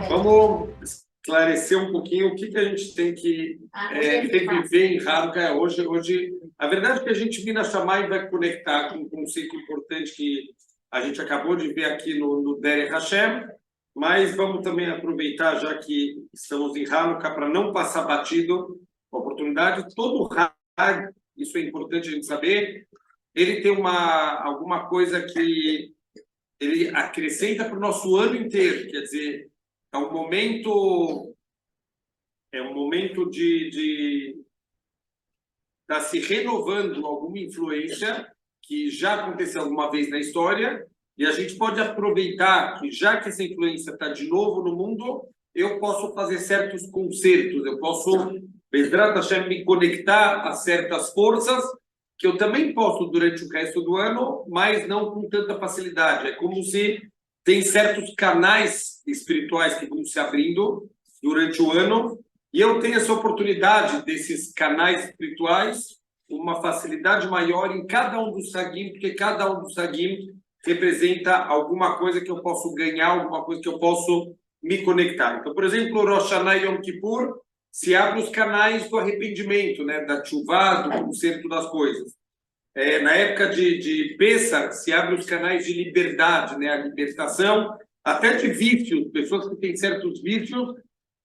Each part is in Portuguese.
Vamos esclarecer um pouquinho o que a gente tem que viver em Hanukkah hoje. A verdade é que a gente vem na Shammai vai conectar com um conceito importante que a gente acabou de ver aqui no Derech Hashem, mas vamos também aproveitar, já que estamos em Hanukkah, para não passar batido a oportunidade. Todo Hag, isso é importante a gente saber, ele tem alguma coisa que ele acrescenta para o nosso ano inteiro, quer dizer, é um momento de estar se renovando alguma influência que já aconteceu alguma vez na história, e a gente pode aproveitar que, já que essa influência está de novo no mundo, eu posso fazer certos concertos, eu posso, Bezrat Hashem, me conectar a certas forças que eu também posso durante o resto do ano, mas não com tanta facilidade. É como se tem certos canais espirituais que vão se abrindo durante o ano, e eu tenho essa oportunidade desses canais espirituais, uma facilidade maior em cada um dos sagim, porque cada um dos sagim representa alguma coisa que eu posso ganhar, alguma coisa que eu posso me conectar. Então, por exemplo, Rosh Hashanah e Yom Kippur, se abre os canais do arrependimento, né, da tshuva, do conserto das coisas. Na época de Pessah, se abre os canais de liberdade, né, a libertação, até de vícios. Pessoas que têm certos vícios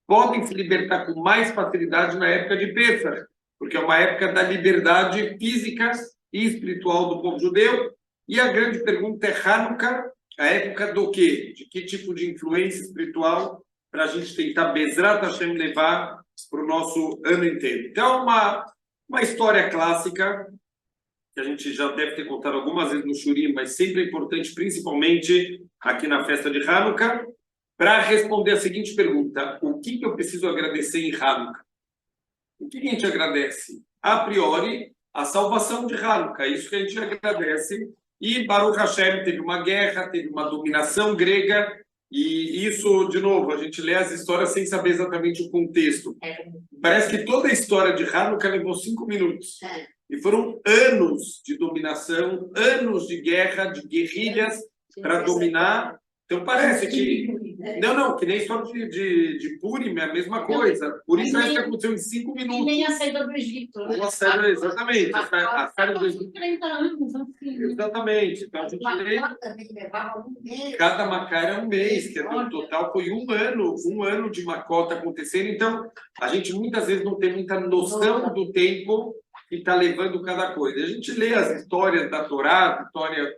podem se libertar com mais facilidade na época de Pessah, porque é uma época da liberdade física e espiritual do povo judeu. E a grande pergunta é Hanukkah, a época do quê? De que tipo de influência espiritual para a gente tentar Bezrat Hashem levar para o nosso ano inteiro. Então, uma história clássica, que a gente já deve ter contado algumas vezes no Shurim, mas sempre é importante, principalmente aqui na festa de Hanukkah, para responder a seguinte pergunta: o que eu preciso agradecer em Hanukkah? O que a gente agradece? A priori, a salvação de Hanukkah, isso que a gente agradece. E Baruch Hashem teve uma guerra, teve uma dominação grega, e isso, de novo, a gente lê as histórias sem saber exatamente o contexto. Parece que toda a história de Hanukkah levou 5 minutos. E foram anos de dominação, anos de guerra, de guerrilhas para dominar. Então parece que... Não, que nem a história de Purim é a mesma coisa. Purim parece que aconteceu em 5 minutos. E nem a saída do Egito. Né? Exatamente. A saída do Egito. 30 anos, assim. Exatamente. Então a gente lê... Cada Macá era um mês, que no total foi um ano de Macota acontecendo. Então a gente muitas vezes não tem muita noção do tempo que está levando cada coisa. A gente lê as histórias da Torá, histórias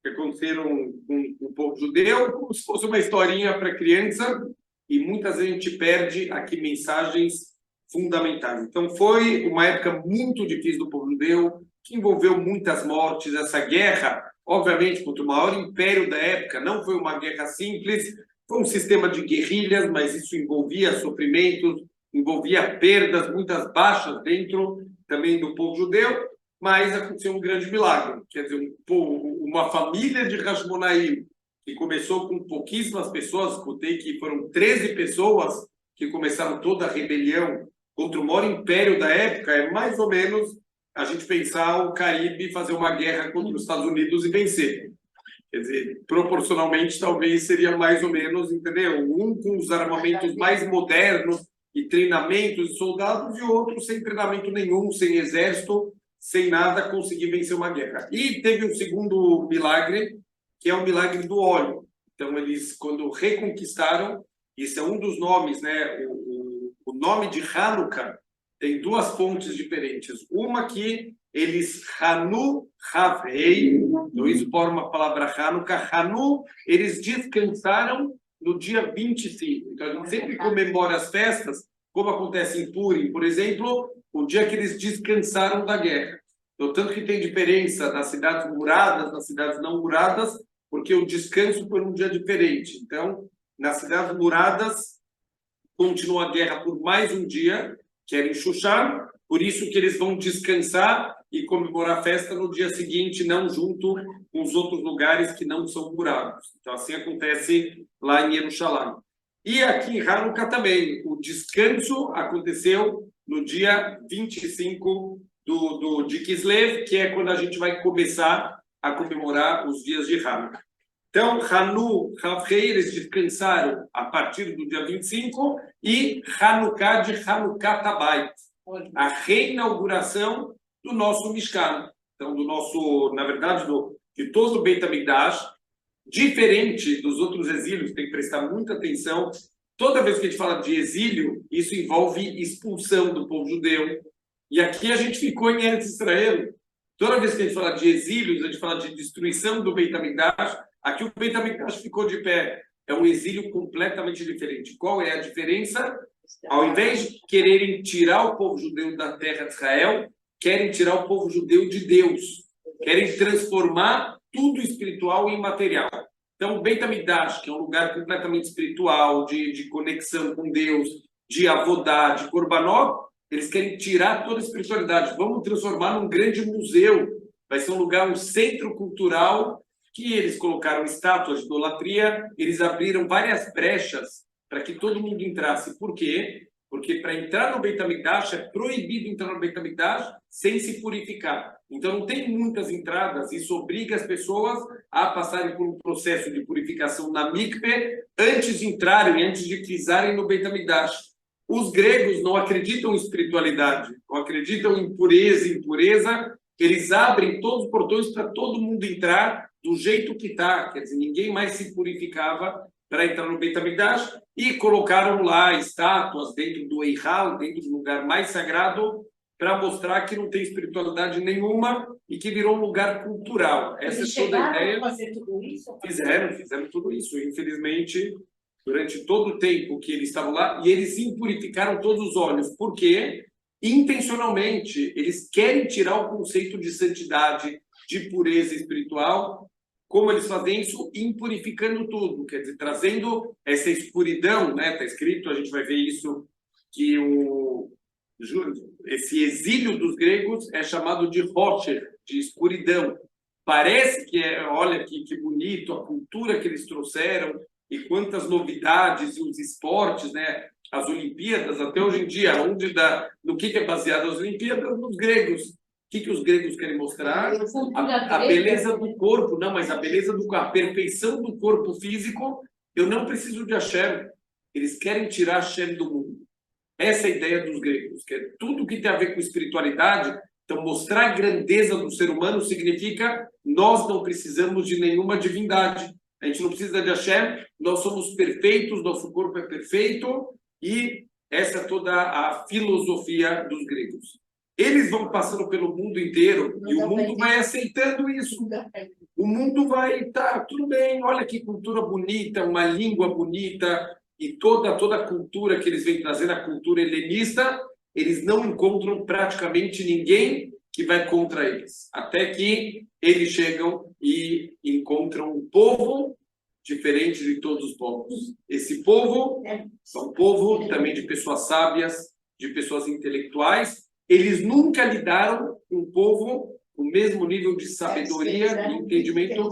que aconteceram com o povo judeu, como se fosse uma historinha para criança, e muitas vezes a gente perde aqui mensagens fundamentais. Então foi uma época muito difícil do povo judeu, que envolveu muitas mortes. Essa guerra, obviamente, contra o maior império da época, não foi uma guerra simples, foi um sistema de guerrilhas, mas isso envolvia sofrimentos, envolvia perdas, muitas baixas dentro também do povo judeu, mas aconteceu um grande milagre. Quer dizer, uma família de Hashmonaim, que começou com pouquíssimas pessoas, escutei que foram 13 pessoas que começaram toda a rebelião contra o maior império da época, é mais ou menos a gente pensar o Caribe fazer uma guerra contra os Estados Unidos e vencer. Quer dizer, proporcionalmente, talvez seria mais ou menos, entendeu? Um com os armamentos mais modernos e treinamentos de soldados, e outro sem treinamento nenhum, sem exército, sem nada, conseguir vencer uma guerra. E teve um segundo milagre, que é o milagre do óleo. Então, eles, quando reconquistaram, isso é um dos nomes, né? O nome de Hanukkah tem duas fontes diferentes. Uma que eles, Hanu, Havei, então isso forma a palavra Hanukkah. Hanu, eles descansaram no dia 25. Então, a gente sempre comemora as festas, como acontece em Purim, por exemplo, o dia que eles descansaram da guerra. Então, tanto que tem diferença nas cidades muradas, nas cidades não muradas, porque o descanso foi um dia diferente. Então, nas cidades muradas, continua a guerra por mais um dia, que era em Shushan, por isso que eles vão descansar e comemorar a festa no dia seguinte, não junto com os outros lugares que não são murados. Então, assim acontece lá em Jerusalém. E aqui em Hanukkah também, o descanso aconteceu no dia 25 de Kislev, que é quando a gente vai começar a comemorar os dias de Hanukkah. Então, Hanu, Havrei, eles descansaram a partir do dia 25 e Hanukkah de Hanukkah Tabayit, a reinauguração do nosso Mishkan. Então, do nosso, na verdade, de todo o Beit HaMikdash, diferente dos outros exílios, tem que prestar muita atenção. Toda vez que a gente fala de exílio, isso envolve expulsão do povo judeu. E aqui a gente ficou em Eretz Israel. Toda vez que a gente fala de exílios, a gente fala de destruição do Beit HaMikdash. Aqui o Beit HaMikdash ficou de pé. É um exílio completamente diferente. Qual é a diferença? Ao invés de quererem tirar o povo judeu da terra de Israel, querem tirar o povo judeu de Deus. Querem transformar tudo espiritual em material. Então, o Beit HaMikdash, que é um lugar completamente espiritual, de conexão com Deus, de avodá, de korbanot, eles querem tirar toda a espiritualidade. Vamos transformar num grande museu. Vai ser um lugar, um centro cultural, que eles colocaram estátuas de idolatria, eles abriram várias brechas para que todo mundo entrasse. Por quê? Porque para entrar no Beit HaMikdash é proibido entrar no Beit HaMikdash sem se purificar. Então não tem muitas entradas, isso obriga as pessoas a passarem por um processo de purificação na mikveh antes de entrarem, antes de pisarem no Beit HaMikdash. Os gregos não acreditam em espiritualidade, não acreditam em pureza, impureza, eles abrem todos os portões para todo mundo entrar do jeito que está, quer dizer, ninguém mais se purificava para entrar no Beit HaMikdash, e colocaram lá estátuas dentro do Eihal, dentro do lugar mais sagrado, para mostrar que não tem espiritualidade nenhuma e que virou um lugar cultural. Essa é toda a ideia. Fazer tudo isso? Fizeram tudo isso. Infelizmente, durante todo o tempo que eles estavam lá, e eles impurificaram todos os olhos. Por quê? Intencionalmente, eles querem tirar o conceito de santidade, de pureza espiritual. Como eles fazem isso? Impurificando tudo, quer dizer, trazendo essa escuridão, né? Está escrito, a gente vai ver isso, que esse exílio dos gregos é chamado de Rocher, de escuridão. Parece que olha que bonito a cultura que eles trouxeram e quantas novidades e os esportes, né? As Olimpíadas, até hoje em dia, no que é baseado as Olimpíadas? Nos gregos. O que os gregos querem mostrar? A beleza do corpo, não, mas a beleza do corpo, a perfeição do corpo físico. Eu não preciso de Hashem. Eles querem tirar Hashem do mundo. Essa é a ideia dos gregos, que é tudo que tem a ver com espiritualidade. Então, mostrar a grandeza do ser humano significa nós não precisamos de nenhuma divindade. A gente não precisa de Hashem, nós somos perfeitos, nosso corpo é perfeito, e essa é toda a filosofia dos gregos. Eles vão passando pelo mundo inteiro e o mundo vai aceitando isso. O mundo vai, tá, tudo bem, olha que cultura bonita, uma língua bonita, e toda a cultura que eles vêm trazendo, a cultura helenista, eles não encontram praticamente ninguém que vai contra eles. Até que eles chegam e encontram um povo diferente de todos os povos. Esse povo é um povo também de pessoas sábias, de pessoas intelectuais. Eles nunca lidaram com um povo com o mesmo nível de sabedoria e entendimento.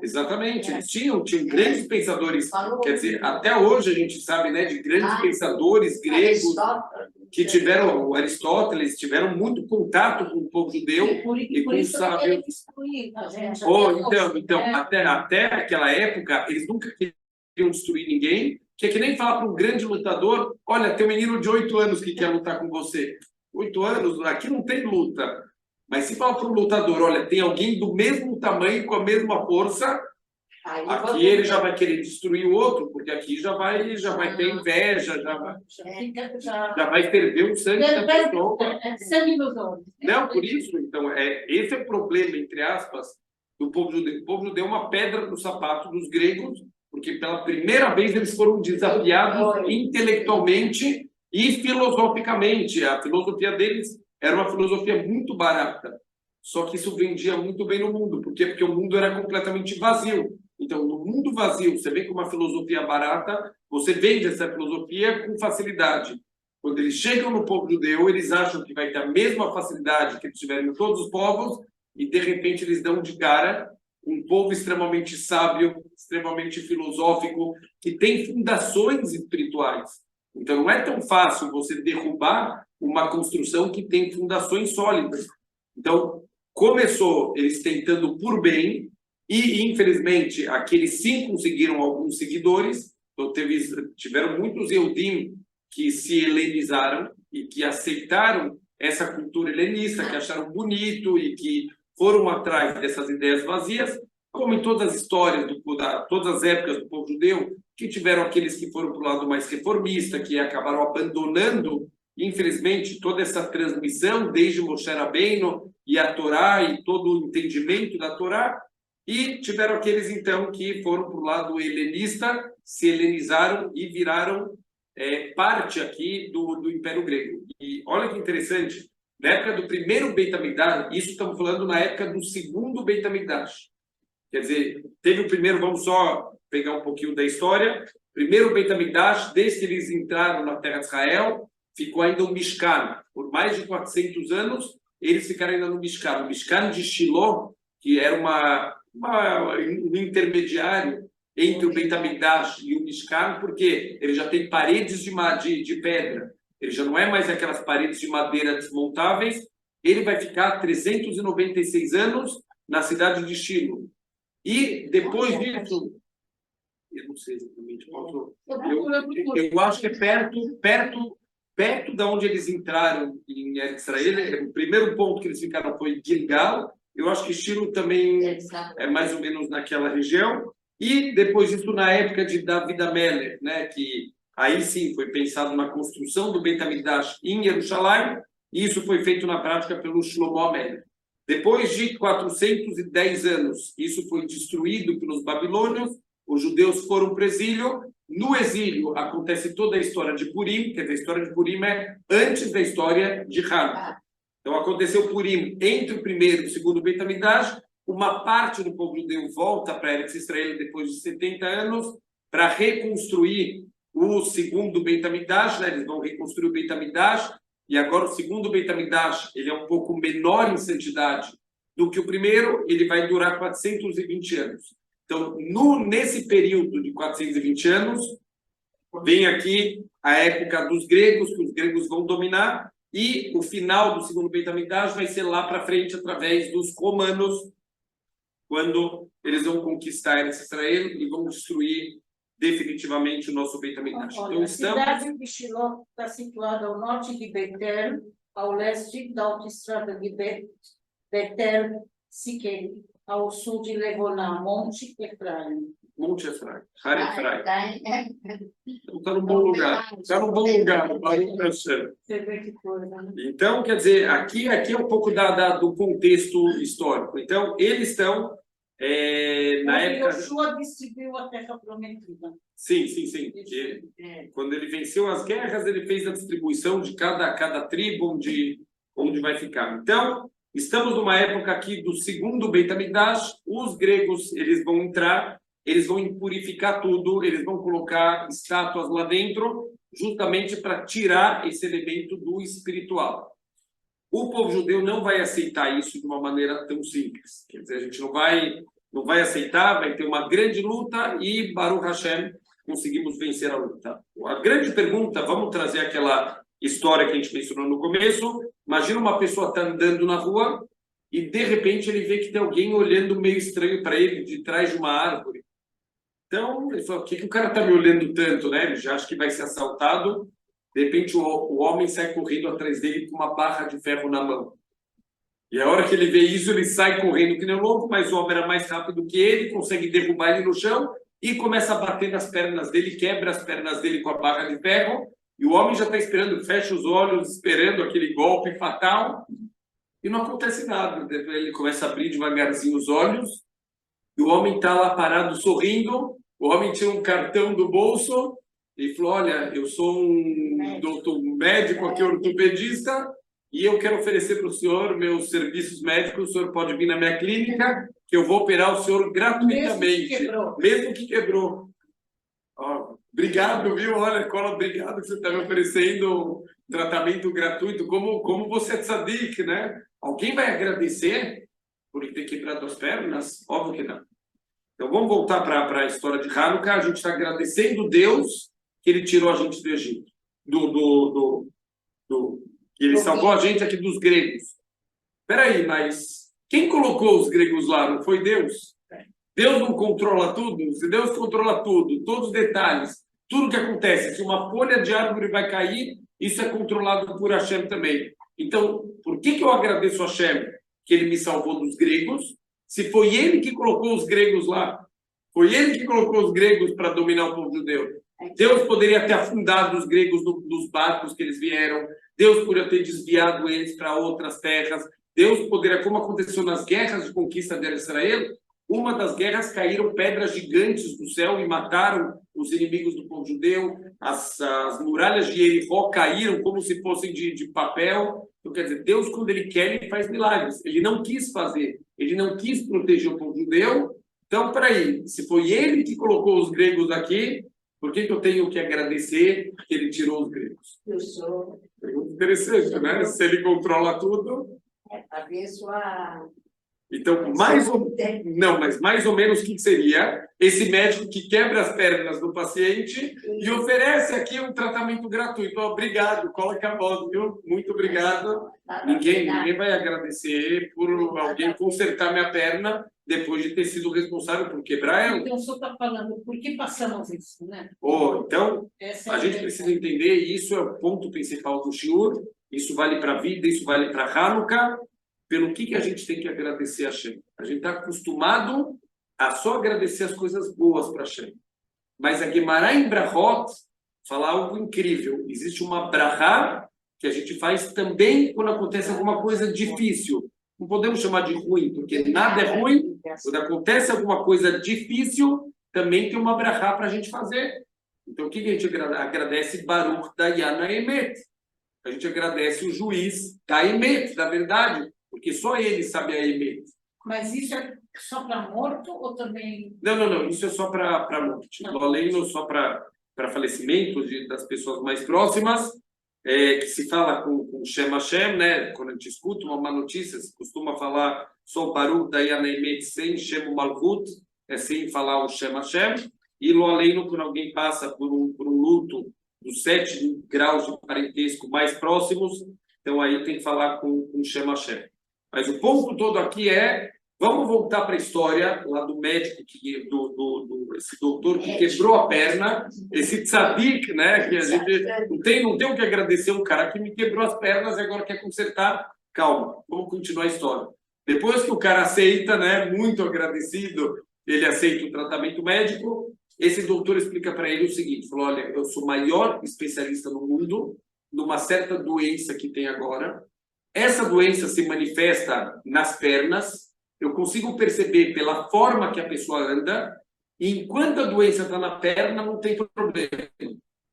Exatamente, eles tinham grandes pensadores. Quer dizer, até hoje a gente sabe, né, de grandes pensadores gregos que tiveram, o Aristóteles, tiveram muito contato com o povo judeu e com os sábios. Então, até aquela época, eles nunca queriam destruir ninguém, que é que nem falar para um grande lutador, olha, tem um menino de 8 anos que quer lutar com você. 8 anos, aqui não tem luta. Mas se fala para um lutador, olha, tem alguém do mesmo tamanho, com a mesma força, aqui ele já vai querer destruir o outro, porque aqui já vai ter inveja, já vai perder o sangue da pessoa. Sangue nos olhos. Não, por isso, então, esse é o problema, entre aspas, do povo judeu. O povo judeu é uma pedra no sapato dos gregos, porque pela primeira vez eles foram desafiados intelectualmente e filosoficamente. A filosofia deles era uma filosofia muito barata, só que isso vendia muito bem no mundo. Por quê? Porque o mundo era completamente vazio. Então, no mundo vazio, você vem com uma filosofia barata, você vende essa filosofia com facilidade. Quando eles chegam no povo judeu, eles acham que vai ter a mesma facilidade que eles tiveram em todos os povos, e de repente eles dão de cara um povo extremamente sábio, extremamente filosófico, que tem fundações espirituais. Então, não é tão fácil você derrubar uma construção que tem fundações sólidas. Então, começou eles tentando por bem, E, infelizmente, aqueles sim conseguiram alguns seguidores, então tiveram muitos Eudim que se helenizaram e que aceitaram essa cultura helenista, que acharam bonito e que foram atrás dessas ideias vazias, como em todas as histórias, todas as épocas do povo judeu, que tiveram aqueles que foram para o lado mais reformista, que acabaram abandonando, infelizmente, toda essa transmissão, desde Moshe Rabbeinu e a Torá e todo o entendimento da Torá, e tiveram aqueles, então, que foram para o lado helenista, se helenizaram e viraram parte aqui do Império Grego. E olha que interessante, na época do primeiro Beit HaMikdash, isso estamos falando na época do segundo Beit HaMikdash. Quer dizer, teve o primeiro, vamos só pegar um pouquinho da história, primeiro Beit HaMikdash, desde que eles entraram na terra de Israel, ficou ainda o Mishkan. Por mais de 400 anos, eles ficaram ainda no Mishkan. O Mishkan de Shiloh, que era um intermediário entre o Beit HaMikdash e o Mishkan, porque ele já tem paredes de pedra, ele já não é mais aquelas paredes de madeira desmontáveis, ele vai ficar 396 anos na cidade de Shiloh. E depois disso, eu não sei exatamente qual, eu acho que é perto da onde eles entraram em Israel. O primeiro ponto que eles ficaram foi Gilgal. Eu acho que Shiloh também é mais ou menos naquela região. E depois disso, na época de David HaMelech, né, que aí sim foi pensado na construção do Beit HaMikdash em Jerusalém, e isso foi feito na prática pelo Shlomo HaMelech. Depois de 410 anos, isso foi destruído pelos babilônios, os judeus foram para o exílio. No exílio acontece toda a história de Purim, quer dizer, a história de Purim é antes da história de Hanukkah. Então aconteceu Purim entre o primeiro e o segundo Beit HaMikdash. Uma parte do povo judeu volta para Eretz Israel depois de 70 anos para reconstruir o segundo Beit HaMikdash, né? Eles vão reconstruir o Beit HaMikdash, e agora o segundo Beit HaMikdash, ele é um pouco menor em santidade do que o primeiro, ele vai durar 420 anos. Então, nesse período de 420 anos, vem aqui a época dos gregos, que os gregos vão dominar, e o final do segundo Beit HaMikdash vai ser lá para frente, através dos romanos, quando eles vão conquistar Israel e vão destruir definitivamente o nosso Beit HaMikdash. Então, a cidade de Shiloh está situada ao norte de Betel, ao leste da autoestrada de Betel, Siquém, ao sul de Levoná, Monte Efraim. Monte Efraim, Har Efraim. Então está num bom lugar. Está num bom lugar, Baruch Hashem. Então, quer dizer, aqui é um pouco do contexto histórico. Então, eles estão na época. Yoshua distribuiu a terra prometida. Sim. Quando ele venceu as guerras, ele fez a distribuição de cada tribo onde vai ficar. Então, estamos numa época aqui do segundo Beit HaMikdash. Os gregos, eles vão entrar, eles vão impurificar tudo, eles vão colocar estátuas lá dentro, justamente para tirar esse elemento do espiritual. O povo judeu não vai aceitar isso de uma maneira tão simples. Quer dizer, a gente não vai aceitar, vai ter uma grande luta e, Baruch Hashem, conseguimos vencer a luta. A grande pergunta, vamos trazer aquela história que a gente mencionou no começo. Imagina uma pessoa está andando na rua e, de repente, ele vê que tem alguém olhando meio estranho para ele, de trás de uma árvore. Então, ele fala, por que o cara está me olhando tanto, né? Ele já acha que vai ser assaltado. De repente, o homem sai correndo atrás dele com uma barra de ferro na mão. E a hora que ele vê isso, ele sai correndo que nem louco, mas o homem era mais rápido que ele, consegue derrubar ele no chão e começa a bater nas pernas dele, quebra as pernas dele com a barra de ferro, e o homem já está esperando, fecha os olhos, esperando aquele golpe fatal, e não acontece nada. Ele começa a abrir devagarzinho os olhos, e o homem está lá parado, sorrindo. O homem tira um cartão do bolso e falou, olha, eu sou um médico aqui, ortopedista, e eu quero oferecer para o senhor meus serviços médicos. O senhor pode vir na minha clínica, que eu vou operar o senhor gratuitamente. Mesmo que quebrou. Obrigado, viu? Olha, Cola, obrigado que você está me oferecendo tratamento gratuito. Como você é tzadik, né? Alguém vai agradecer por ele ter quebrado as pernas? Óbvio que não. Então vamos voltar para a história de Hanukkah. A gente está agradecendo Deus que ele tirou a gente do Egito. Que ele salvou a gente aqui dos gregos. Espera aí, mas quem colocou os gregos lá? Não foi Deus? Deus não controla tudo? Se Deus controla tudo, todos os detalhes, tudo que acontece, se uma folha de árvore vai cair, isso é controlado por Hashem também. Então, por que eu agradeço a Hashem que ele me salvou dos gregos? Se foi ele que colocou os gregos lá, foi ele que colocou os gregos para dominar o povo judeu. Deus poderia ter afundado os gregos nos barcos que eles vieram, Deus poderia ter desviado eles para outras terras, Deus poderia, como aconteceu nas guerras de conquista de Israel, uma das guerras caíram pedras gigantes do céu e mataram os inimigos do povo judeu, as muralhas de Jericó caíram como se fossem de papel. Então, quer dizer, Deus, quando ele quer, ele faz milagres. Ele não quis fazer, ele não quis proteger o povo judeu. Então, peraí, se foi ele que colocou os gregos aqui, por que eu tenho que agradecer que ele tirou os gregos? Pergunta interessante, né? Se ele controla tudo. Então, mais ou menos o que seria esse médico que quebra as pernas do paciente e oferece aqui um tratamento gratuito. Obrigado, coloca a voz, viu? Muito obrigado. Ninguém vai agradecer por alguém consertar minha perna depois de ter sido responsável por quebrar ela. Então, o senhor está falando, por que passamos isso, né? Então, a gente precisa entender, e isso é o ponto principal do shiur, isso vale para a vida, isso vale para Hanukkah, pelo que a gente tem que agradecer a Hashem. A gente está acostumado a só agradecer as coisas boas para Hashem. Mas a Gemara em Brachot fala algo incrível. Existe uma brachá que a gente faz também quando acontece alguma coisa difícil. Não podemos chamar de ruim, porque nada é ruim. Quando acontece alguma coisa difícil, também tem uma brachá para a gente fazer. Então, o que a gente agradece? Baruch Dayan Emet. A gente agradece o juiz da Emet, da verdade, porque só ele sabe a Emet. Mas isso é só para morto ou também... Não, isso é só para morte. Além só para falecimento das pessoas mais próximas, que se fala com Shem Hashem, né? Quando a gente escuta uma má notícia, se costuma falar só o Baruch Dayan Emet sem Shem Malchut, sem falar o Shem Hashem, e lo além quando alguém passa por um luto dos 7 graus de parentesco mais próximos, então aí tem que falar com Shem Hashem. Mas o ponto todo aqui vamos voltar para a história lá do médico, esse doutor que quebrou a perna, esse tzadik, né, que a gente não tem o que agradecer um cara que me quebrou as pernas e agora quer consertar. Calma, vamos continuar a história. Depois que o cara aceita, né, muito agradecido, ele aceita o tratamento médico, esse doutor explica para ele o seguinte, falou, olha, eu sou o maior especialista no mundo numa certa doença que tem agora. Essa doença se manifesta nas pernas, eu consigo perceber pela forma que a pessoa anda, e enquanto a doença está na perna, não tem problema.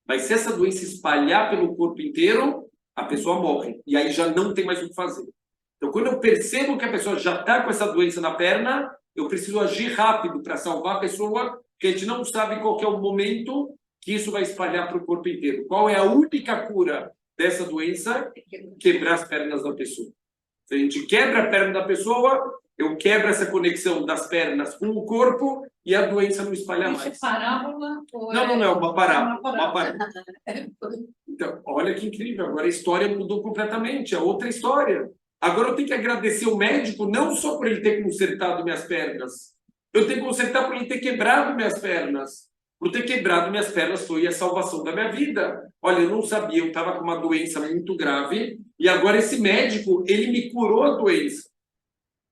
Mas se essa doença espalhar pelo corpo inteiro, a pessoa morre, e aí já não tem mais o que fazer. Então, quando eu percebo que a pessoa já está com essa doença na perna, eu preciso agir rápido para salvar a pessoa, porque a gente não sabe qual que é o momento que isso vai espalhar para o corpo inteiro. Qual é a única cura dessa doença? Quebrar as pernas da pessoa. Se a gente quebra a perna da pessoa, eu quebro essa conexão das pernas com o corpo e a doença não espalha mais. Isso é parábola? Não, é uma parábola. Então, olha que incrível. Agora a história mudou completamente. É outra história. Agora eu tenho que agradecer o médico não só por ele ter consertado minhas pernas. Eu tenho que consertar por ele ter quebrado minhas pernas. Por ter quebrado minhas pernas foi a salvação da minha vida. Olha, eu não sabia, eu estava com uma doença muito grave e agora esse médico, ele me curou a doença.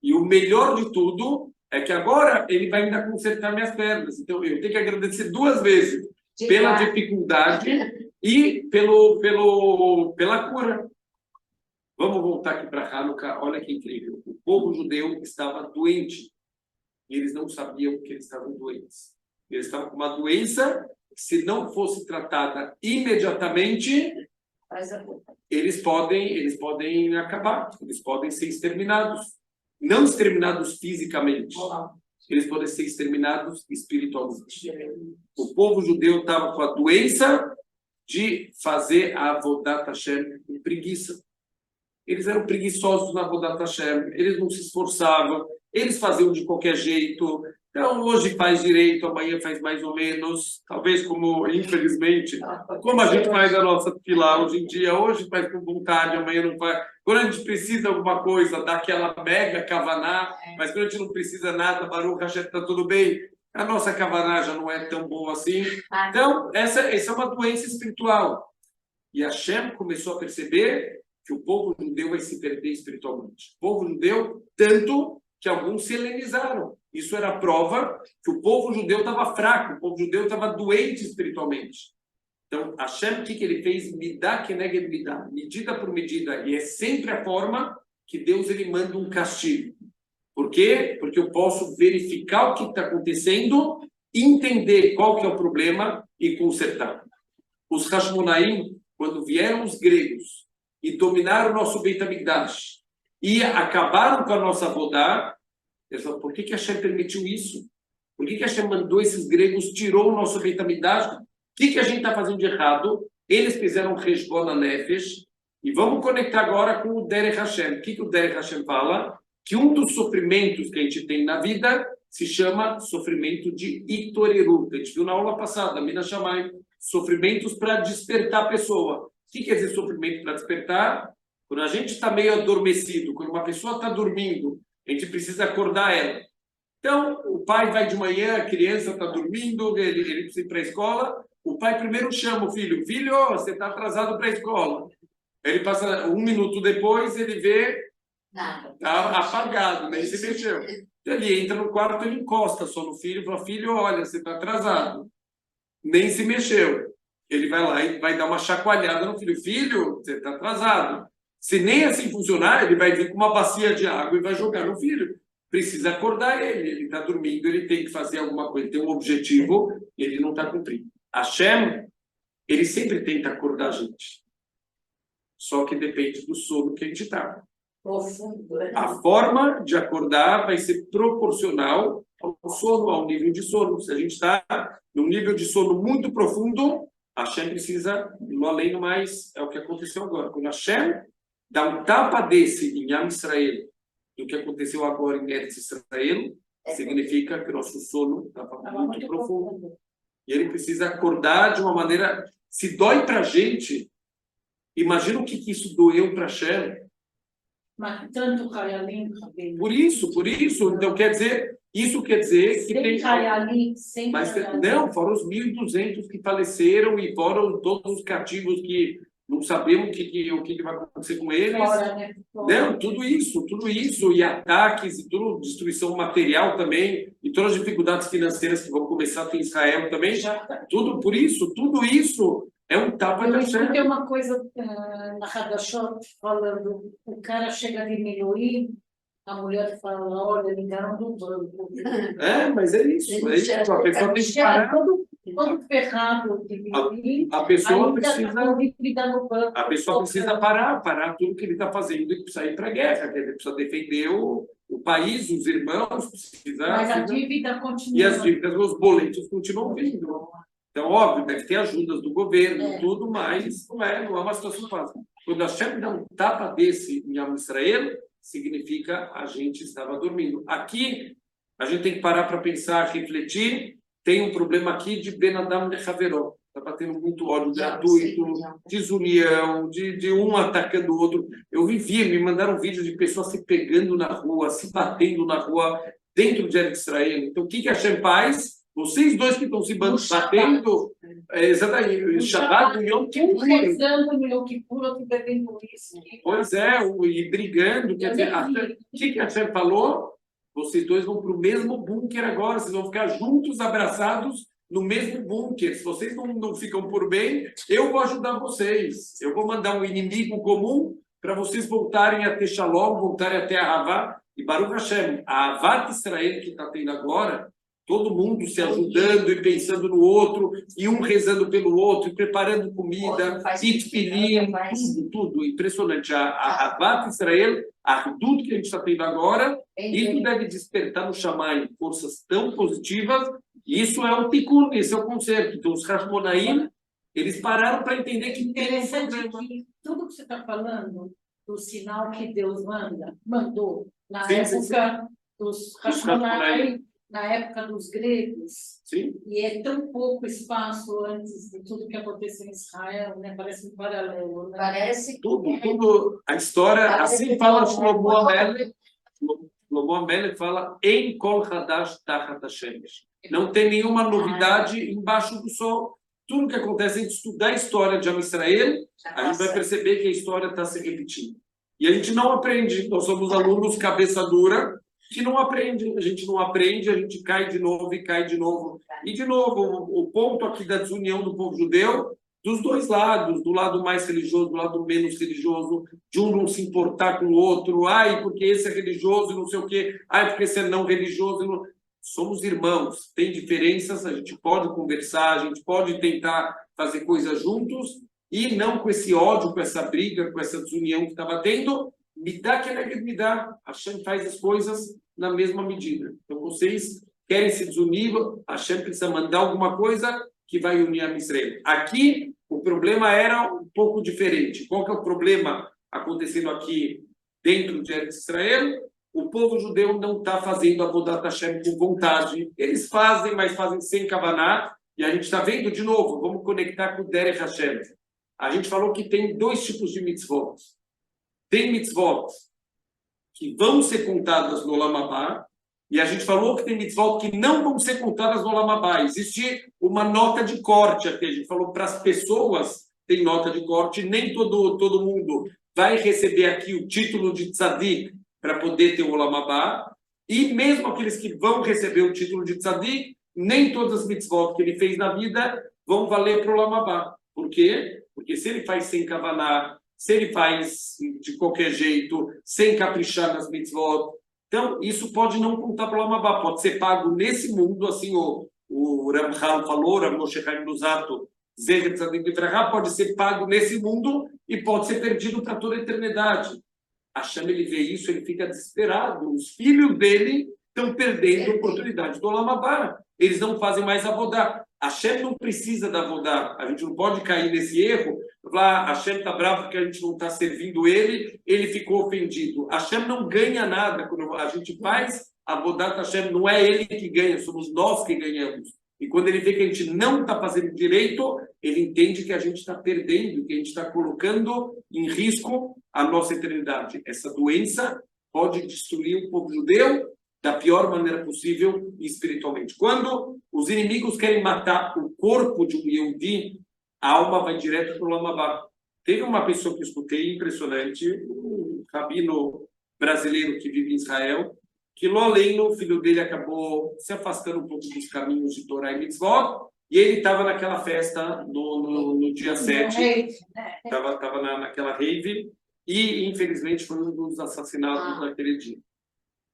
E o melhor de tudo é que agora ele vai ainda consertar minhas pernas. Então eu tenho que agradecer 2 vezes pela dificuldade e pela cura. Vamos voltar aqui para Hanukkah. Olha que incrível. O povo judeu estava doente e eles não sabiam que eles estavam doentes. Eles estavam com uma doença que, se não fosse tratada imediatamente, eles podem acabar, eles podem ser exterminados. Não exterminados fisicamente, eles podem ser exterminados espiritualmente. O povo judeu estava com a doença de fazer a Avodat Hashem com preguiça. Eles eram preguiçosos na Avodat Hashem, eles não se esforçavam, eles faziam de qualquer jeito, Então, hoje faz direito, amanhã faz mais ou menos, talvez como, infelizmente, como a gente faz a nossa fila hoje em dia, hoje faz com vontade, amanhã não faz. Quando a gente precisa de alguma coisa, dá aquela mega kavaná, mas quando a gente não precisa nada, Baruch Hashem, está tudo bem, a nossa kavaná já não é tão boa assim. Então, essa é uma doença espiritual. E Hashem começou a perceber que o povo judeu vai se perder espiritualmente. O povo judeu, tanto que alguns se helenizaram. Isso era a prova que o povo judeu estava fraco, o povo judeu estava doente espiritualmente. Então, Hashem, o que ele fez? Midá keneged midá, medida por medida. E é sempre a forma que Deus ele manda um castigo. Por quê? Porque eu posso verificar o que está acontecendo, entender qual que é o problema e consertar. Os Hashmonaim, quando vieram os gregos e dominaram o nosso Beit HaMikdash e acabaram com a nossa Avodá, eles falaram, por que Hashem permitiu isso? Por que Hashem mandou esses gregos, tirou o nosso Beit HaMikdash? O que a gente está fazendo de errado? Eles fizeram Heshbon HaNefesh e vamos conectar agora com o Derech Hashem. O que o Derech Hashem fala? Que um dos sofrimentos que a gente tem na vida se chama sofrimento de Itorerut. A gente viu na aula passada, Mina Shamayim. Sofrimentos para despertar a pessoa. O que quer dizer sofrimento para despertar? Quando a gente está meio adormecido, quando uma pessoa está dormindo, a gente precisa acordar ela. Então, o pai vai de manhã, a criança está dormindo, ele precisa ir para a escola, o pai primeiro chama o filho, filho, você está atrasado para a escola. Ele passa 1 minuto depois, ele vê, está apagado, nem se mexeu. Ele entra no quarto, ele encosta só no filho e fala, filho, olha, você está atrasado. Nem se mexeu. Ele vai lá e vai dar uma chacoalhada no filho. Filho, você está atrasado. Se nem assim funcionar, ele vai vir com uma bacia de água e vai jogar no filho. Precisa acordar ele. Ele está dormindo, ele tem que fazer alguma coisa, ele tem um objetivo e ele não está cumprindo. Hashem, ele sempre tenta acordar a gente. Só que depende do sono que a gente está. A forma de acordar vai ser proporcional ao sono, ao nível de sono. Se a gente está num nível de sono muito profundo, a Hashem precisa, no além do mais, é o que aconteceu agora. Quando a Hashem dá um tapa desse em Am Israel, do que aconteceu agora em Eretz Israel, significa que o nosso sono estava muito profundo. E ele precisa acordar de uma maneira... Se dói para a gente, imagina o que isso doeu para a Hashem. Mas tanto Hayalim... Por isso. Então, isso quer dizer que tem... Mas não, foram os 1.200 que faleceram e foram todos os cativos que não sabemos o que vai acontecer com eles. Fora, né? Não, tudo isso, e ataques, e tudo, destruição material também, e todas as dificuldades financeiras que vão começar a ter em Israel também. Tudo isso é um tapa de Hashem. Eu escutei uma coisa na Hadashot falando, o cara chega de Miluim, a mulher fala, olha, ligaram do banco. Mas é isso. A pessoa tem que parar. Todo ferrado de Miluim, a pessoa precisa precisa parar tudo que ele está fazendo e sair para a guerra. Ele precisa defender o país, os irmãos, Mas a dívida continua. E as dívidas, os boletos continuam vindo. Então, óbvio, deve ter ajudas do governo, tudo, mas não é uma situação fácil. Quando a Hashem dá um tapa desse em Am Israel, significa a gente estava dormindo. Aqui, a gente tem que parar para pensar, refletir. Tem um problema aqui de Ben Adam de Haveró. Está tendo muito ódio gratuito, desunião, de um atacando o outro. Eu me mandaram vídeos de pessoas se pegando na rua, se batendo na rua, dentro de Israel. Então, o que a Hashem faz? Vocês dois que estão se batendo, exatamente, o Shabbat, o Yom Kippur. Um rezando no Yom Kippur, outro bebendo isso. Pois é, e brigando. Quer dizer, o que a Hashem falou? Vocês dois vão para o mesmo bunker agora, vocês vão ficar juntos, abraçados, no mesmo bunker. Se vocês não ficam por bem, eu vou ajudar vocês. Eu vou mandar um inimigo comum para vocês voltarem a ter Shalom, voltarem a ter a Ahavá. E Baruch Hashem, a Ahavat Israel que está tendo agora, todo mundo se ajudando e pensando no outro, e um rezando pelo outro, e preparando comida, e tefilin, tudo, impressionante. A Ahavat Israel, tudo que a gente está tendo agora, isso deve despertar no Shammai forças tão positivas, e isso é o tikkun, esse é o conserto. Então, os Hashmonaim, eles pararam para entender que interessante que tudo que você está falando, do sinal que Deus mandou, na época dos Hashmonaim, na época dos gregos, Sim. e é tão pouco espaço antes de tudo que aconteceu em Israel, né? Parece um paralelo, né? Parece Tudo, a história, assim fala Shlomo Amelech. Shlomo Amelech fala em Kol Hadash Tachat Hashemesh. Não tem nenhuma novidade embaixo do sol. Tudo que acontece, a gente estudar a história de Am Israel, a gente vai perceber que a história está se repetindo. E a gente não aprende. Nós somos alunos cabeça dura, que não aprende. A gente não aprende, a gente cai de novo e cai de novo. E, de novo, o ponto aqui da desunião do povo judeu, dos dois lados, do lado mais religioso, do lado menos religioso, de um não se importar com o outro, ai, porque esse é religioso e não sei o quê, ai, porque esse é não religioso. Não... Somos irmãos, tem diferenças, a gente pode conversar, a gente pode tentar fazer coisas juntos, e não com esse ódio, com essa briga, com essa desunião que estava tendo. Me dá que me dá. A Hashem faz as coisas na mesma medida. Então, vocês querem se desunir, a Hashem precisa mandar alguma coisa que vai unir a Israel. Aqui, o problema era um pouco diferente. Qual que é o problema acontecendo aqui dentro de Israel? O povo judeu não está fazendo a Avodat Hashem com vontade. Eles fazem, mas fazem sem kavaná. E a gente está vendo de novo, vamos conectar com o Derech Hashem. A gente falou que tem dois tipos de mitzvot. Tem mitzvot que vão ser contadas no Olam Haba, e a gente falou que tem mitzvot que não vão ser contadas no Olam Haba. Existe uma nota de corte aqui. A gente falou para as pessoas tem nota de corte, nem todo mundo vai receber aqui o título de tzadik para poder ter o Olam Haba, e mesmo aqueles que vão receber o título de tzadik, nem todas as mitzvot que ele fez na vida vão valer para o Olam Haba. Por quê? Porque se ele faz sem kavaná, se ele faz de qualquer jeito, sem caprichar nas mitzvot, então isso pode não contar para o Olam Haba, pode ser pago nesse mundo, assim o Ramchal falou, Rav Moshe Chaim Luzzatto, Zecher Tzadik Livrachá, pode ser pago nesse mundo e pode ser perdido para toda a eternidade. Hashem, ele vê isso, ele fica desesperado. Os filhos dele estão perdendo a oportunidade do Olam Haba. Eles não fazem mais avodá. Hashem não precisa da avodá. A gente não pode cair nesse erro. Falar, Hashem está bravo porque a gente não está servindo ele, ele ficou ofendido. Hashem não ganha nada. Quando a gente faz avodá, Hashem não é ele que ganha, somos nós que ganhamos. E quando ele vê que a gente não está fazendo direito, ele entende que a gente está perdendo, que a gente está colocando em risco a nossa eternidade. Essa doença pode destruir o povo judeu da pior maneira possível espiritualmente. Quando os inimigos querem matar o corpo de um Yehudi, a alma vai direto para o Olam Haba. Teve uma pessoa que eu escutei, impressionante, um rabino brasileiro que vive em Israel, que Loleino, o filho dele, acabou se afastando um pouco dos caminhos de Torá e Mitzvot, e ele estava naquela festa no dia 7, estava naquela rave, e infelizmente foi um dos assassinados naquele dia.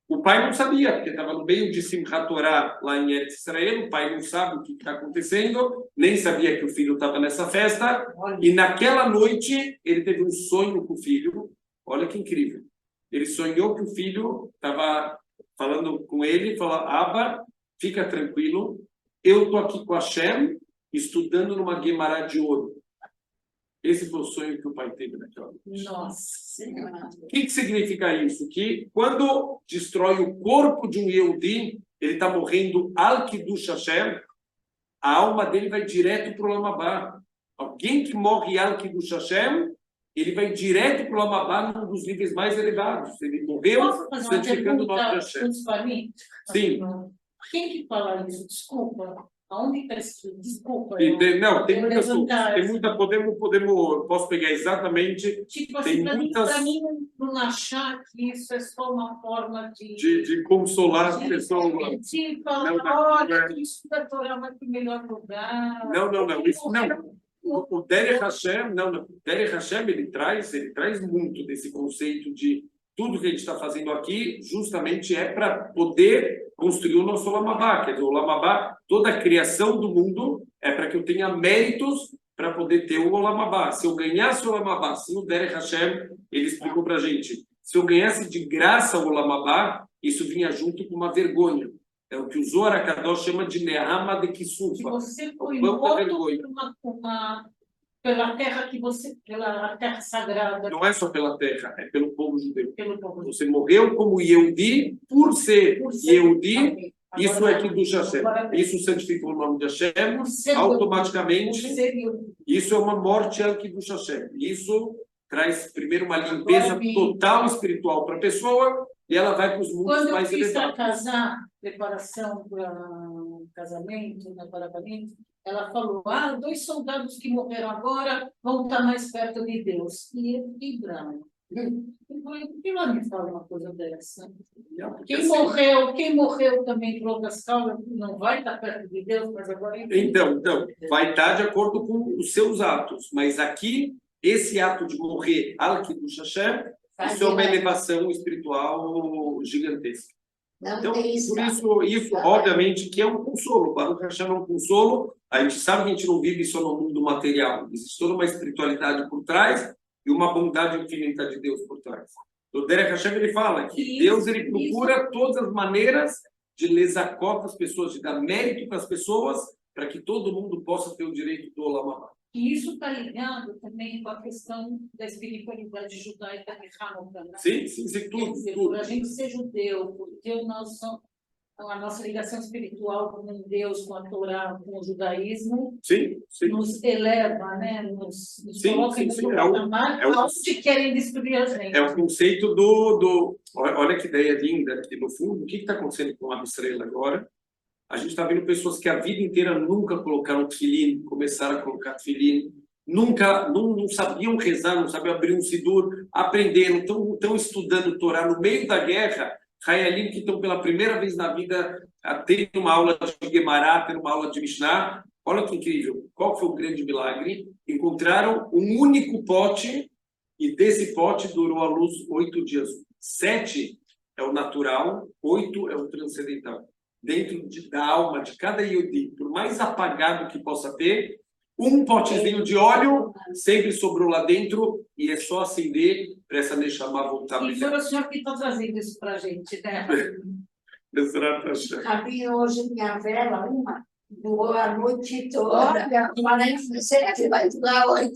O pai não sabia, porque estava no meio de Simchat Torá lá em Eretz Israel, o pai não sabe o que está acontecendo, nem sabia que o filho estava nessa festa, e naquela noite ele teve um sonho com o filho, olha que incrível, ele sonhou que o filho estava falando com ele, falou, Abba, fica tranquilo, eu estou aqui com a Hashem, estudando numa Guemará de ouro. Esse foi o sonho que o pai teve naquela noite. Nossa Senhora. O que significa isso? Que quando destrói o corpo de um Yehudi, ele está morrendo al-Kiddush Hashem, a alma dele vai direto para o Olam Haba. Alguém que morre al-Kiddush Hashem, ele vai direto para o Olam Haba, num dos níveis mais elevados. Ele morreu santificando o nome de Hashem. Sim. Quem que fala isso? Desculpa. Aonde está escrito? Desculpa. Não, tem muitas coisas. Posso pegar exatamente. Tipo assim, para mim não achar que isso é só uma forma de consolar as pessoas. De falar, olha, que isso da Torá vai para o melhor lugar. Não. Isso não. O Derech Hashem, o Derech Hashem, ele traz muito desse conceito de tudo que a gente está fazendo aqui, justamente é para poder construir o nosso Olam Haba. Quer dizer, o Olam Haba, toda a criação do mundo é para que eu tenha méritos para poder ter o Olam Haba. Se eu ganhasse o Olam Haba, se o Derech Hashem, ele explicou para a gente, se eu ganhasse de graça o Olam Haba, isso vinha junto com uma vergonha. É o que o Zohar HaKadosh chama de Nehama de Kisufa. Se você foi morto pela terra pela terra sagrada. Não é só pela terra, é pelo povo judeu. Você morreu como Yehudi, por ser Yehudi, Isso é Kiddush Hashem. Isso santifica o nome de Hashem, automaticamente. Isso é uma morte al Kiddush Hashem. Isso traz primeiro uma limpeza total espiritual para a pessoa e ela vai para os mundos mais elevados. Quando eu fiz casar, preparação para casamento, ela falou, 2 soldados que morreram agora vão estar mais perto de Deus. E eu fiquei bravo. Por que ela me fala uma coisa dessa? Quem morreu também por outras causas não vai estar perto de Deus, mas agora... Então, vai estar de acordo com os seus atos. Mas aqui, esse ato de morrer al Kiddush Hashem, isso é uma elevação espiritual gigantesca. Então, por isso, obviamente, que é um consolo. Baruch Hashem é um consolo. A gente sabe que a gente não vive só no mundo material. Existe toda uma espiritualidade por trás e uma bondade infinita de Deus por trás. O Derek Hashem, ele fala que Deus ele procura todas as maneiras de lesacota as pessoas, de dar mérito para as pessoas, para que todo mundo possa ter o direito do Olam Haba. E isso está ligado também com a questão da espiritualidade judaica de Hanukkah, né? Sim, tudo. Por a gente ser judeu, porque a nossa ligação espiritual com Deus, com a Torá, com o judaísmo, nos eleva, né? Nos coloca em outro patamar, onde querem destruir a gente. É o conceito do... Olha que ideia linda, que no fundo, o que está acontecendo com a Israel agora? A gente está vendo pessoas que a vida inteira nunca colocaram tefilim, começaram a colocar tefilim, nunca, não sabiam rezar, não sabiam abrir um sidur, aprenderam, estão estudando Torá no meio da guerra, Hayalim que estão pela primeira vez na vida tendo uma aula de Gemara, tendo uma aula de Mishnah. Olha que incrível, qual foi o grande milagre? Encontraram um único pote e desse pote durou a luz 8 dias. 7 é o natural, 8 é o transcendental. Dentro da alma de cada Yehudi, por mais apagado que possa ter, um potezinho de óleo sempre sobrou lá dentro e é só acender para essa Neshama voltar. E foi o senhor que está trazendo isso para a gente, né? Havia hoje minha vela, durou a noite toda. Você vai durar 8.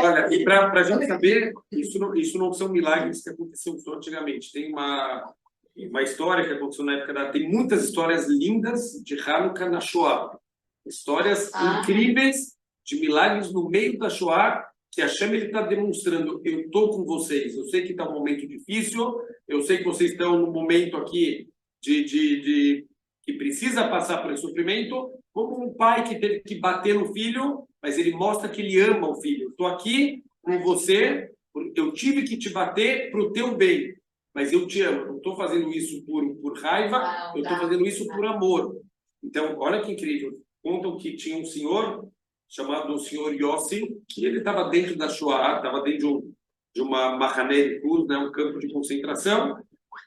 Olha, e para a gente saber, isso não são milagres que aconteciam só antigamente. Tem uma história que aconteceu na época tem muitas histórias lindas de Hanukkah na Shoah. Histórias incríveis de milagres no meio da Shoah, que a Hashem está demonstrando, eu estou com vocês, eu sei que está um momento difícil, eu sei que vocês estão num momento aqui que precisa passar por esse sofrimento, como um pai que teve que bater no filho, mas ele mostra que ele ama o filho. Estou aqui com você, eu tive que te bater para o teu bem, mas eu te amo, não estou fazendo isso por raiva, eu estou fazendo isso por amor. Então, olha que incrível, contam que tinha um senhor chamado o senhor Yossi, que ele estava dentro da Shoah, estava dentro de uma Mahané Kur, né, um campo de concentração,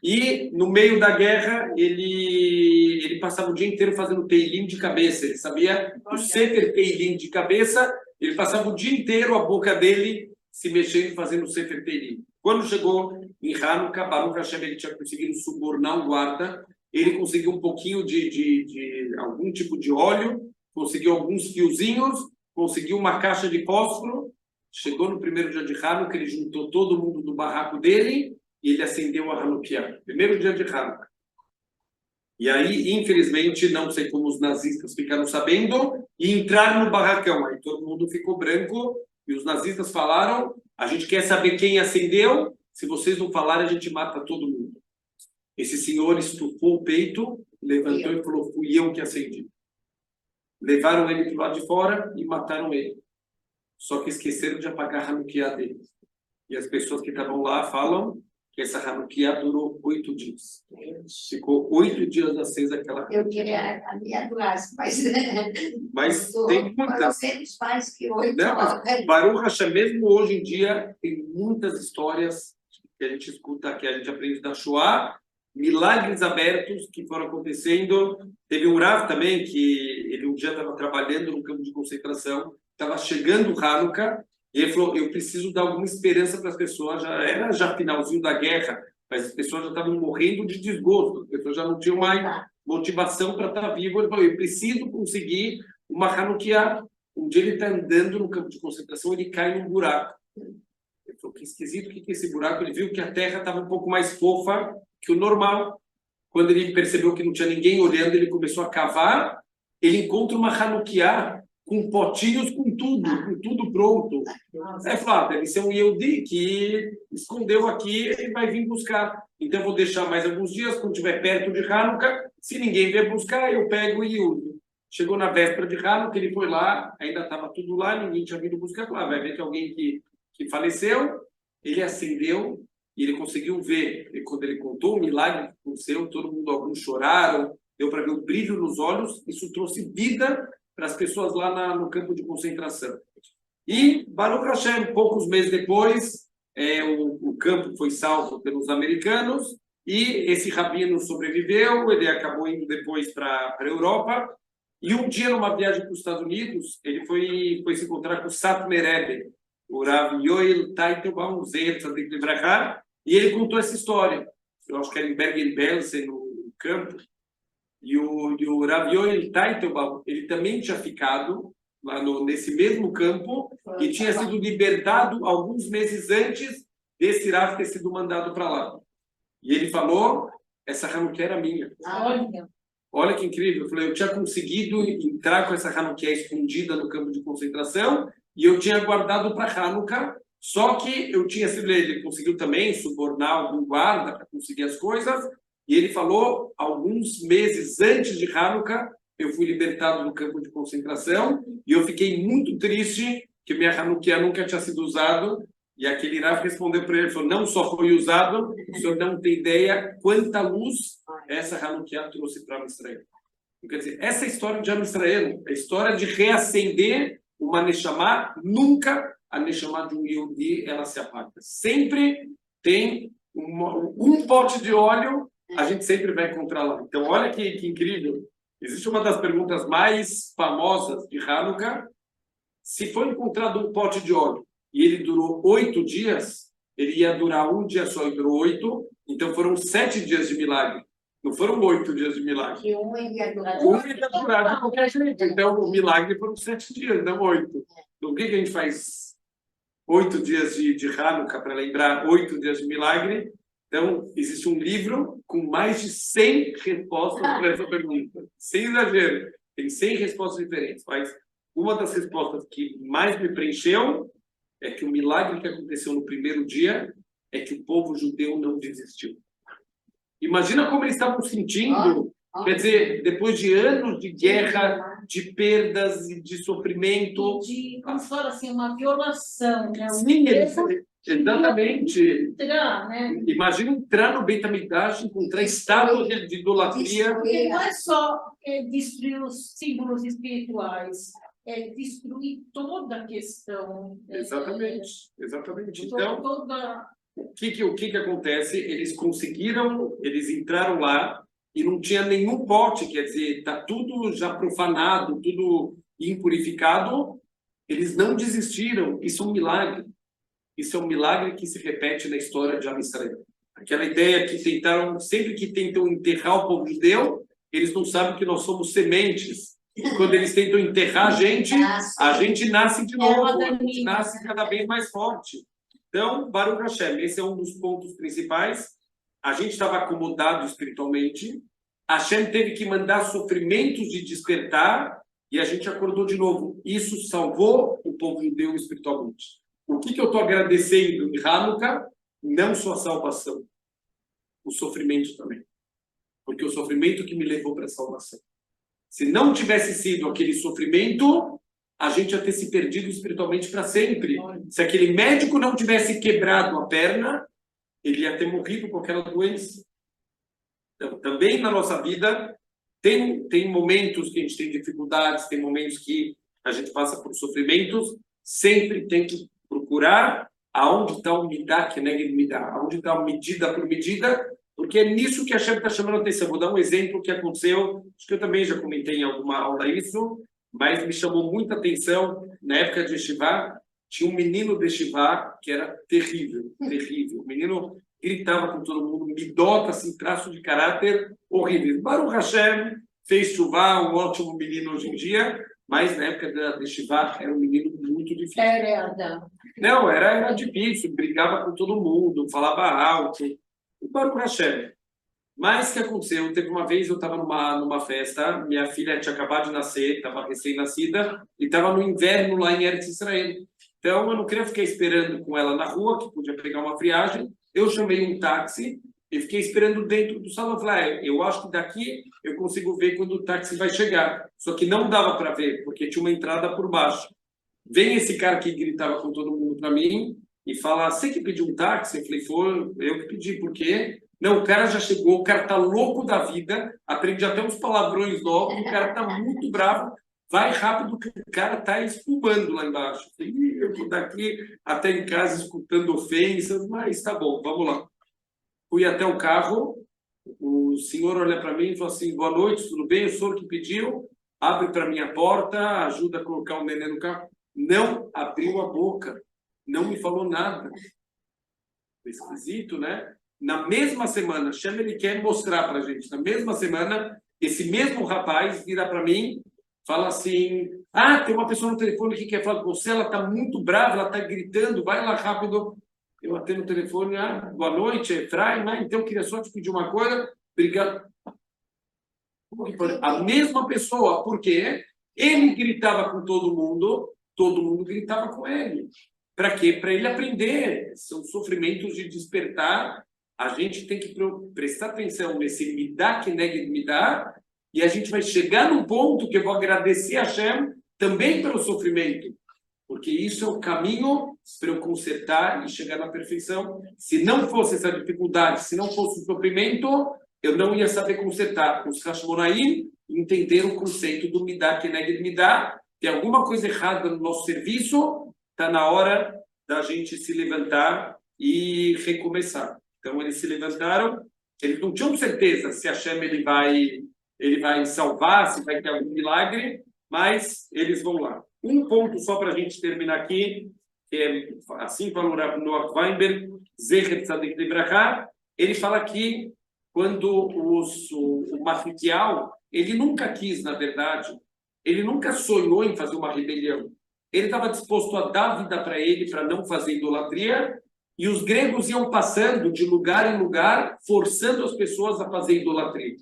e no meio da guerra ele passava o dia inteiro fazendo teilim de cabeça, ele sabia o Sefer Teilim de cabeça, ele passava o dia inteiro a boca dele se mexendo fazendo o Sefer Teilim. Quando chegou em Hanukkah, Baruch Hashem, ele tinha conseguido subornar um guarda, ele conseguiu um pouquinho de algum tipo de óleo, conseguiu alguns fiozinhos, conseguiu uma caixa de fósforo, chegou no primeiro dia de Hanukkah, ele juntou todo mundo do barraco dele e ele acendeu a Hanukkah, primeiro dia de Hanukkah. E aí, infelizmente, não sei como os nazistas ficaram sabendo e entraram no barracão. Aí todo mundo ficou branco e os nazistas falaram, a gente quer saber quem acendeu, se vocês não falarem, a gente mata todo mundo. Esse senhor estufou o peito, levantou e falou, fui eu que acendi. Levaram ele para o lado de fora e mataram ele. Só que esqueceram de apagar a Hanukkah dele. E as pessoas que estavam lá falam que essa Hanukkah durou 8 dias. Ficou 8 dias acesa aquela Hanukkah. Eu queria a minha classe, mas tem muitas. Mais que 8 horas. Baruch Hashem, mesmo hoje em dia, tem muitas histórias que a gente escuta, que a gente aprende da Shoah, milagres abertos que foram acontecendo. Teve um Rav também, que ele um dia estava trabalhando no campo de concentração, estava chegando o Hanukkah, e ele falou, eu preciso dar alguma esperança para as pessoas, já finalzinho da guerra, mas as pessoas já estavam morrendo de desgosto, as pessoas já não tinham mais motivação para estar vivo. Ele falou, eu preciso conseguir uma Hanukkah. Um dia ele está andando no campo de concentração, ele cai num buraco. Ele falou, que esquisito, o que é esse buraco? Ele viu que a terra estava um pouco mais fofa que o normal. quando ele percebeu que não tinha ninguém olhando, ele começou a cavar, ele encontra uma Hanukkah com potinhos com tudo pronto. Aí falou, deve ser um Yehudi que escondeu aqui e vai vir buscar. Então, eu vou deixar mais alguns dias, quando estiver perto de Hanukkah, se ninguém vier buscar, eu pego e uso. Chegou na véspera de Hanukkah, ele foi lá, ainda estava tudo lá, ninguém tinha vindo buscar. Claro, vai ver que alguém que faleceu, ele acendeu e ele conseguiu ver. E quando ele contou o milagre que aconteceu, todo mundo, alguns choraram, deu para ver o brilho nos olhos, isso trouxe vida para as pessoas lá no campo de concentração. E Baruch Hashem, poucos meses depois, o campo foi salvo pelos americanos e esse rabino sobreviveu, ele acabou indo depois para a Europa. E um dia, numa viagem para os Estados Unidos, ele foi se encontrar com o Satmar Rebbe, o Rav Yoel Teitelbaum Tzadik Libraha, e ele contou essa história. Eu acho que era em Bergen-Belsen, no campo. E o Rav Yoel Teitelbaum, ele também tinha ficado lá nesse mesmo campo e tinha sido libertado alguns meses antes desse Rav ter sido mandado para lá. E ele falou, essa Hanukkah era minha. Olha que incrível. Eu falei, eu tinha conseguido entrar com essa Hanukkah escondida no campo de concentração e eu tinha guardado para Hanukkah, só que eu tinha sido, ele conseguiu também subornar algum guarda para conseguir as coisas, e ele falou, alguns meses antes de Hanukkah, eu fui libertado do campo de concentração e eu fiquei muito triste que minha Hanukkah nunca tinha sido usado. E aquele Rav respondeu para ele, falou, não só foi usado, o senhor não tem ideia quanta luz essa Hanukkah trouxe para Israel. Quer dizer, essa história de Israel, a história de reacender uma Neshama, nunca a Neshama de um Yehudi, ela se apaga. Sempre tem um pote de óleo, a gente sempre vai encontrar lá. Então, olha que incrível. Existe uma das perguntas mais famosas de Hanukkah. Se foi encontrado um pote de óleo e ele durou 8 dias, ele ia durar um dia só e durou 8, então foram 7 dias de milagre. Não foram 8 dias de milagre. Que um ia durar. Um ia durar de qualquer jeito. Então, o milagre foram 7 dias, não 8. Então, o que a gente faz 8 dias de Hanukkah para lembrar 8 dias de milagre? Então, existe um livro com mais de 100 respostas para essa pergunta. Sem exagero. Tem 100 respostas diferentes. Mas uma das respostas que mais me preencheu é que o milagre que aconteceu no primeiro dia é que o povo judeu não desistiu. Imagina como eles estavam sentindo, quer dizer, depois de anos de guerra, de perdas e de sofrimento. Como se fala assim, uma violação, né? Sim, exatamente. Entrar, né? Imagina entrar no Beit HaMikdash, encontrar estátuas de idolatria. Porque não é só destruir os símbolos espirituais, é destruir toda a questão. Exatamente, exatamente. Então, toda... o que acontece? Eles conseguiram, eles entraram lá e não tinha nenhum pote, quer dizer, está tudo já profanado, tudo impurificado. Eles não desistiram. Isso é um milagre. Isso é um milagre que se repete na história de Israel. Aquela ideia que tentaram, sempre que tentam enterrar o povo judeu, eles não sabem que nós somos sementes. E quando eles tentam enterrar a gente nasce de novo, a gente nasce cada vez mais forte. Então, Baruch Hashem, esse é um dos pontos principais. A gente estava acomodado espiritualmente. Hashem teve que mandar sofrimentos de despertar e a gente acordou de novo. Isso salvou o povo judeu espiritualmente. O que eu estou agradecendo em Hanukkah? Não só a salvação, o sofrimento também. Porque o sofrimento que me levou para a salvação. Se não tivesse sido aquele sofrimento, a gente ia ter se perdido espiritualmente para sempre. Se aquele médico não tivesse quebrado a perna, ele ia ter morrido com aquela doença. Então, também na nossa vida, tem momentos que a gente tem dificuldades, tem momentos que a gente passa por sofrimentos, sempre tem que procurar aonde está o midá, que é midá, aonde está a medida por medida, porque é nisso que a Hashem está chamando a atenção. Vou dar um exemplo que aconteceu, acho que eu também já comentei em alguma aula isso, mas me chamou muita atenção. Na época de Yeshiva, tinha um menino de Yeshiva que era terrível, terrível. O menino gritava com todo mundo, midota, assim, traço de caráter horrível. Baruch Hashem fez Shuvá, um ótimo menino hoje em dia, mas na época da Yeshiva era um menino muito difícil. Não, era difícil, brigava com todo mundo, falava alto. O Baruch Hashem, Mas o que aconteceu? Teve uma vez, eu estava numa festa, minha filha tinha acabado de nascer, estava recém-nascida, e estava no inverno lá em Eretz Israel. Então, eu não queria ficar esperando com ela na rua, que podia pegar uma friagem. Eu chamei um táxi e fiquei esperando dentro do salão. Falei, eu acho que daqui eu consigo ver quando o táxi vai chegar. Só que não dava para ver, porque tinha uma entrada por baixo. Vem esse cara que gritava com todo mundo para mim e fala, você que pediu um táxi? Eu falei, foi eu que pedi, por quê? Não, o cara já chegou, o cara tá louco da vida, aprendi até uns palavrões novos, o cara tá muito bravo, vai rápido que o cara tá espumando lá embaixo. Eu falei, eu tô daqui até em casa escutando ofensas, mas tá bom, vamos lá. Fui até o carro, o senhor olha para mim e falou assim, boa noite, tudo bem? O senhor que pediu, abre para minha porta, ajuda a colocar o neném no carro. Não abriu a boca, não me falou nada. Esquisito, né? Na mesma semana, Shem, ele quer mostrar para a gente, na mesma semana, esse mesmo rapaz vira para mim, fala assim, tem uma pessoa no telefone que quer falar com você, ela está muito brava, ela está gritando, vai lá rápido. Eu atendo o telefone, boa noite, Efraim, então eu queria só te pedir uma coisa, obrigado. A mesma pessoa, porque ele gritava com todo mundo gritava com ele. Para quê? Para ele aprender. São sofrimentos de despertar. A gente tem que prestar atenção nesse midá que nega midá, e a gente vai chegar num ponto que eu vou agradecer a Hashem também pelo sofrimento, porque isso é o caminho para eu consertar e chegar na perfeição. Se não fosse essa dificuldade, se não fosse o sofrimento, eu não ia saber consertar. Os Hashmonaim entenderam o conceito do midá que nega midá. Tem alguma coisa errada no nosso serviço, está na hora da gente se levantar e recomeçar. Então, eles se levantaram, eles não tinham certeza se a Hashem ele vai salvar, se vai ter algum milagre, mas eles vão lá. Um ponto só para a gente terminar aqui, que é assim falou Noah Weinberg, Zecher Tzadik Libraha, ele fala que quando o Matitial, ele nunca quis, na verdade, ele nunca sonhou em fazer uma rebelião. Ele estava disposto a dar vida para ele, para não fazer idolatria, e os gregos iam passando de lugar em lugar, forçando as pessoas a fazer idolatria.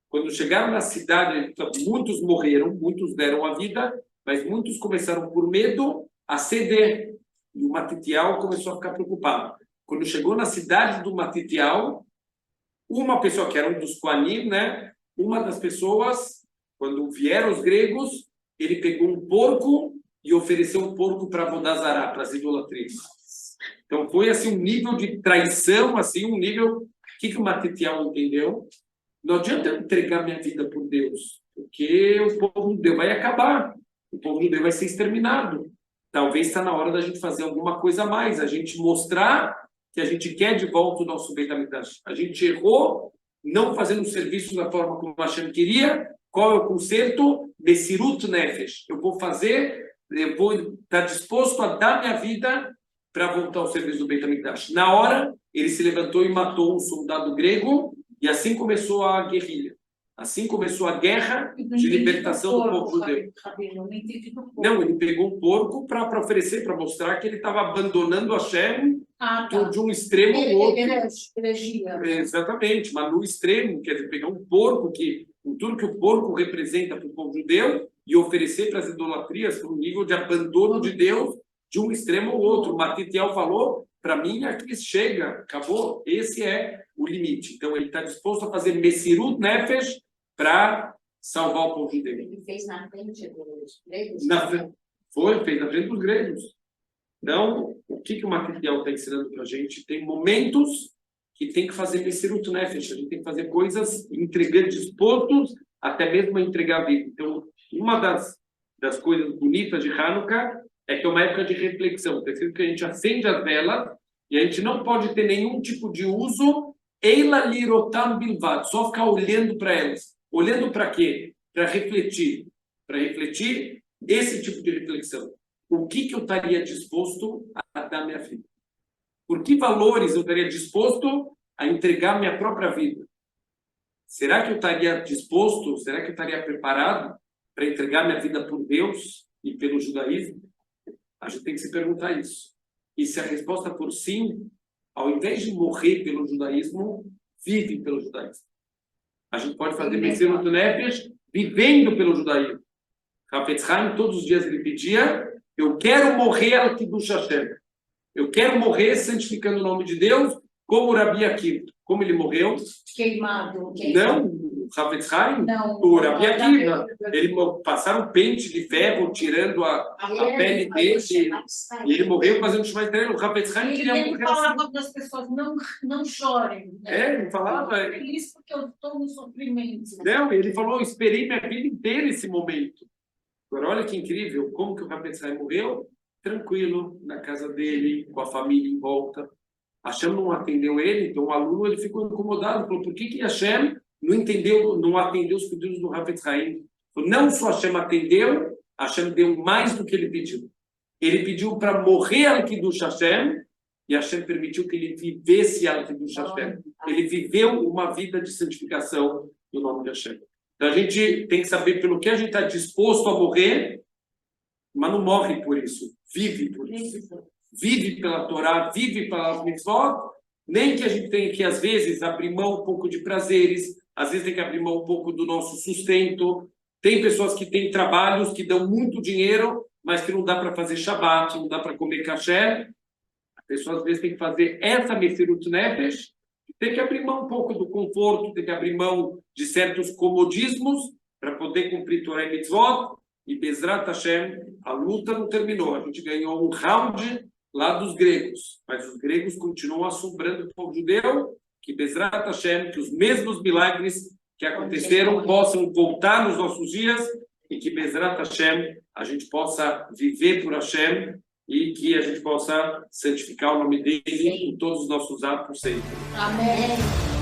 Quando chegaram na cidade, muitos morreram, muitos deram a vida, mas muitos começaram por medo a ceder. E o Matitial começou a ficar preocupado. Quando chegou na cidade do Matitial, uma pessoa que era um dos Koanim, né? Uma das pessoas, quando vieram os gregos, ele pegou um porco e ofereceu um porco para Vodazará, para as idolatrias. Então foi assim um nível de traição, assim um nível. O que o Matitial entendeu? Não adianta eu entregar minha vida por Deus, porque o povo de Deus vai acabar, o povo de Deus vai ser exterminado. Talvez está na hora da gente fazer alguma coisa a mais, a gente mostrar que a gente quer de volta o nosso Beit HaMikdash. A gente errou, não fazendo o serviço da forma como a Hashem queria. Qual é o conserto? Mesirut Nefesh. Eu vou estar disposto a dar minha vida para voltar ao serviço do Beit HaMikdash. Na hora, ele se levantou e matou um soldado grego, e assim começou a guerrilha. Assim começou a guerra de libertação do povo judeu. Não, ele pegou um porco para oferecer, para mostrar que ele estava abandonando a Hashem de um extremo ao outro. Exatamente, mas no extremo, quer dizer, pegar um porco, tudo que o porco representa para o povo judeu, e oferecer para as idolatrias para um nível de abandono de Deus de um extremo ao outro. O Matitiel falou, para mim, aqui chega, acabou, esse é o limite. Então, ele está disposto a fazer Mesirut Nefesh para salvar o povo judeu. Ele fez na frente dos gregos? Fez na frente dos gregos. Então, o que o Matitiel está ensinando para a gente? Tem momentos que tem que fazer Mesirut Nefesh, a gente tem que fazer coisas, entregar dispostos, até mesmo a entregar a vida. Então, uma das coisas bonitas de Hanukkah é que é uma época de reflexão. Está escrito que a gente acende as velas e a gente não pode ter nenhum tipo de uso, eila lirotam bilvad, só ficar olhando para elas. Olhando para quê? Para refletir. Para refletir esse tipo de reflexão. O que eu estaria disposto a dar minha vida? Por que valores eu estaria disposto a entregar minha própria vida? Será que eu estaria disposto, será que eu estaria preparado para entregar minha vida por Deus e pelo judaísmo? A gente tem que se perguntar isso. E se a resposta for sim, ao invés de morrer pelo judaísmo, vive pelo judaísmo. A gente pode fazer Messirut Nefesh vivendo pelo judaísmo. Hafetz Haim, todos os dias ele pedia, eu quero morrer al Kiddush Hashem. Eu quero morrer santificando o nome de Deus, como o Rabi Akiva. Como ele morreu? Queimado. Não, o Hafetz Haim, Não. o Rabi Akiva. Ele passaram um pente de ferro, tirando a pele dele, e ele morreu fazendo Shema Israel. O Hafetz Haim queria Ele morrer falava assim. para as pessoas, não chorem. Né? Ele falava... Eu tô feliz porque eu estou no sofrimento. Não, ele falou, eu esperei minha vida inteira esse momento. Agora, olha que incrível, como que o Hafetz Haim morreu? Tranquilo, na casa dele, com a família em volta. Hashem não atendeu ele, então o aluno ele ficou incomodado, falou, por que Hashem não atendeu os pedidos do Hafetz Haim? Não só Hashem atendeu, Hashem deu mais do que ele pediu. Ele pediu para morrer al Kiddush Hashem, e Hashem permitiu que ele vivesse al Kiddush Hashem. Ele viveu uma vida de santificação do nome de Hashem. Então a gente tem que saber pelo que a gente está disposto a morrer, mas não morre por isso, vive por isso. Vive pela Torá, vive pela mitzvot, nem que a gente tenha que, às vezes, abrir mão um pouco de prazeres, às vezes tem que abrir mão um pouco do nosso sustento. Tem pessoas que têm trabalhos que dão muito dinheiro, mas que não dá para fazer Shabbat, não dá para comer kasher. A pessoa, às vezes, tem que fazer essa Messirut Nefesh, tem que abrir mão um pouco do conforto, tem que abrir mão de certos comodismos para poder cumprir Torá e mitzvot. E Bezrat Hashem, a luta não terminou. A gente ganhou um round lá dos gregos, mas os gregos continuam assombrando o povo judeu. Que Bezrat Hashem, que os mesmos milagres que aconteceram possam voltar nos nossos dias e que Bezrat Hashem a gente possa viver por Hashem e que a gente possa santificar o nome dele em todos os nossos atos sempre. Amém.